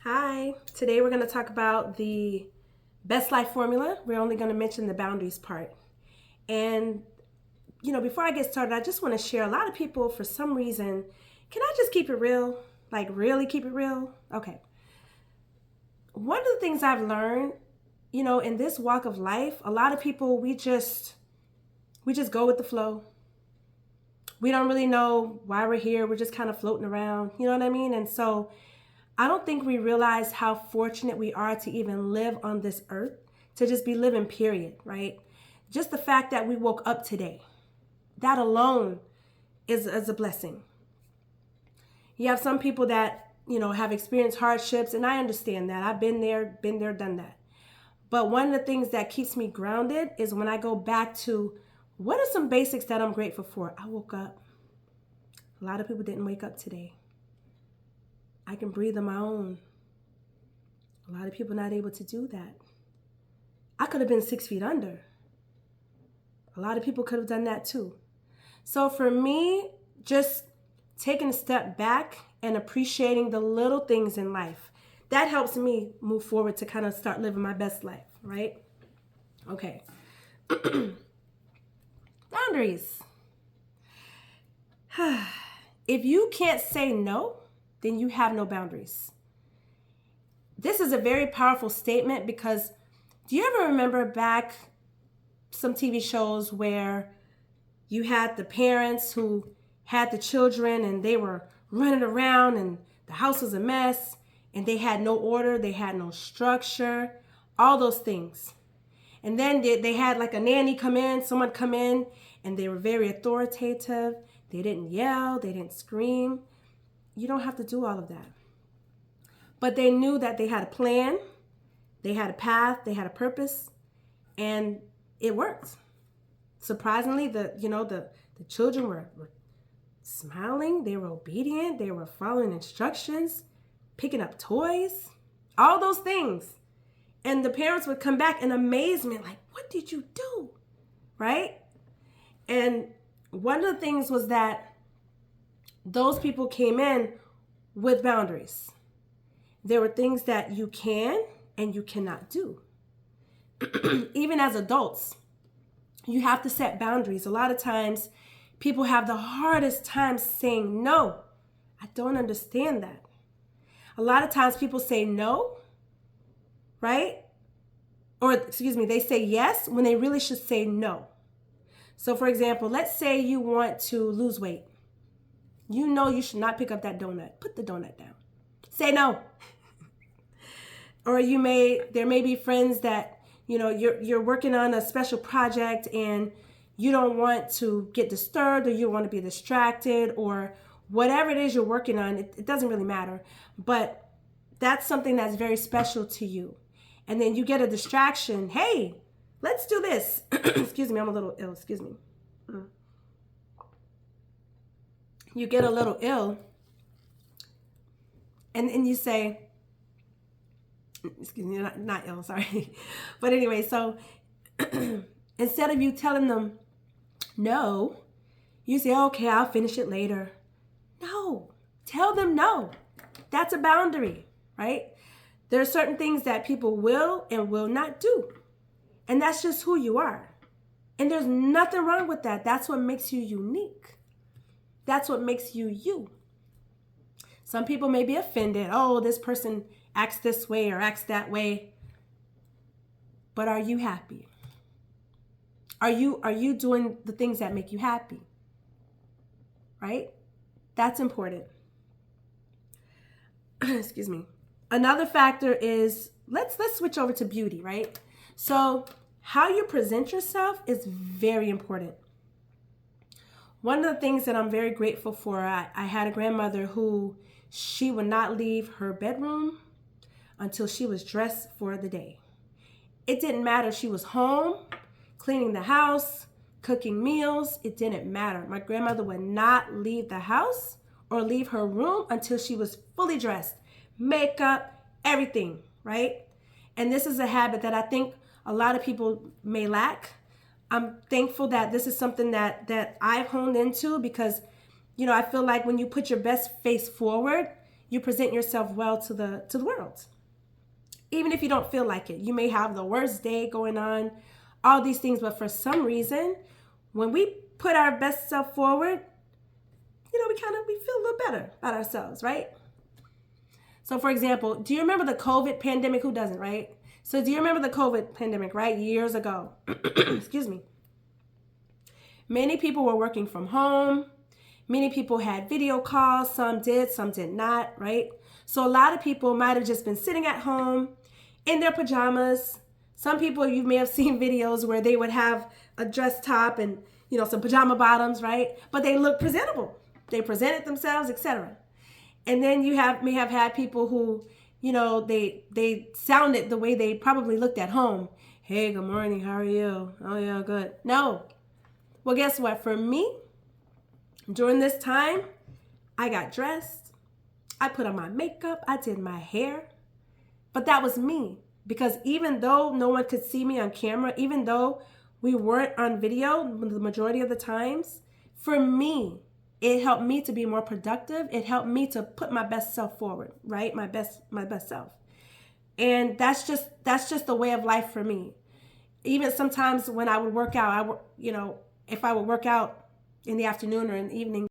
Hi, today we're going to talk about the best life formula. We're only going to mention the boundaries part. And, before I get started, I just want to share a lot of people, for some reason, can I just keep it real? Like, really keep it real? Okay. One of the things I've learned, in this walk of life, a lot of people, we just go with the flow. We don't really know why we're here. We're just kind of floating around. You know what I mean? And so, I don't think we realize how fortunate we are to even live on this earth, to just be living, period, right? Just the fact that we woke up today, that alone is a blessing. You have some people that, have experienced hardships, and I understand that. I've been there, done that. But one of the things that keeps me grounded is when I go back to what are some basics that I'm grateful for? I woke up. A lot of people didn't wake up today. I can breathe on my own. A lot of people not able to do that. I could have been 6 feet under. A lot of people could have done that too. So for me, just taking a step back and appreciating the little things in life, that helps me move forward to kind of start living my best life, right? Okay. Boundaries. If you can't say no, then you have no boundaries. This is a very powerful statement because do you ever remember back some TV shows where you had the parents who had the children and they were running around and the house was a mess and they had no order, they had no structure, all those things. And then they had like a nanny come in, someone come in, and they were very authoritative. They didn't yell, they didn't scream. You don't have to do all of that. But they knew that they had a plan, they had a path, they had a purpose, and it worked. Surprisingly, the children were smiling, they were obedient, they were following instructions, picking up toys, all those things. And the parents would come back in amazement, like, what did you do? Right? And one of the things was that those people came in with boundaries. There were things that you can and you cannot do. Even as adults, you have to set boundaries. A lot of times, people have the hardest time saying no. I don't understand that. A lot of times people say no, right? Or, excuse me, they say yes when they really should say no. So, for example, let's say you want to lose weight. You know you should not pick up that donut. Put the donut down. Say no. Or there may be friends that, you're working on a special project and you don't want to get disturbed or you want to be distracted or whatever it is you're working on. It doesn't really matter. But that's something that's very special to you. And then you get a distraction. Hey, let's do this. Excuse me, I'm a little ill. Excuse me. You get a little ill and you say, excuse me, not ill, sorry. But anyway, so instead of you telling them no, you say, okay, I'll finish it later. No, tell them no. That's a boundary, right? There are certain things that people will and will not do. And that's just who you are. And there's nothing wrong with that. That's what makes you unique. That's what makes you you. Some people may be offended. Oh, this person acts this way or acts that way. But are you happy? Are you doing the things that make you happy? Right? That's important. Excuse me. Another factor is let's switch over to beauty, right? So how you present yourself is very important. One of the things that I'm very grateful for, I had a grandmother who she would not leave her bedroom until she was dressed for the day. It didn't matter if she was home, cleaning the house, cooking meals. It didn't matter. My grandmother would not leave the house or leave her room until she was fully dressed. Makeup, everything, right? And this is a habit that I think a lot of people may lack. I'm thankful that this is something that I've honed into because, I feel like when you put your best face forward, you present yourself well to the world. Even if you don't feel like it, you may have the worst day going on, all these things, but for some reason, when we put our best self forward, we feel a little better about ourselves, right? So for example, do you remember the COVID pandemic? Who doesn't, right? So do you remember the COVID pandemic, right? Years ago. Excuse me. Many people were working from home. Many people had video calls. Some did, some did not, right? So a lot of people might have just been sitting at home in their pajamas. Some people, you may have seen videos where they would have a dress top and, some pajama bottoms, right? But they look presentable. They presented themselves, etc. And then you may have had people who, they sounded the way they probably looked at home. Hey, good morning. How are you? Oh, yeah, good. No. Well, guess what? For me, during this time, I got dressed. I put on my makeup. I did my hair. But that was me. Because even though no one could see me on camera, even though we weren't on video the majority of the times, for me, it helped me to be more productive. It helped me to put my best self forward, right? My best self. And that's just the way of life for me. Even sometimes when I would work out, if I would work out in the afternoon or in the evening,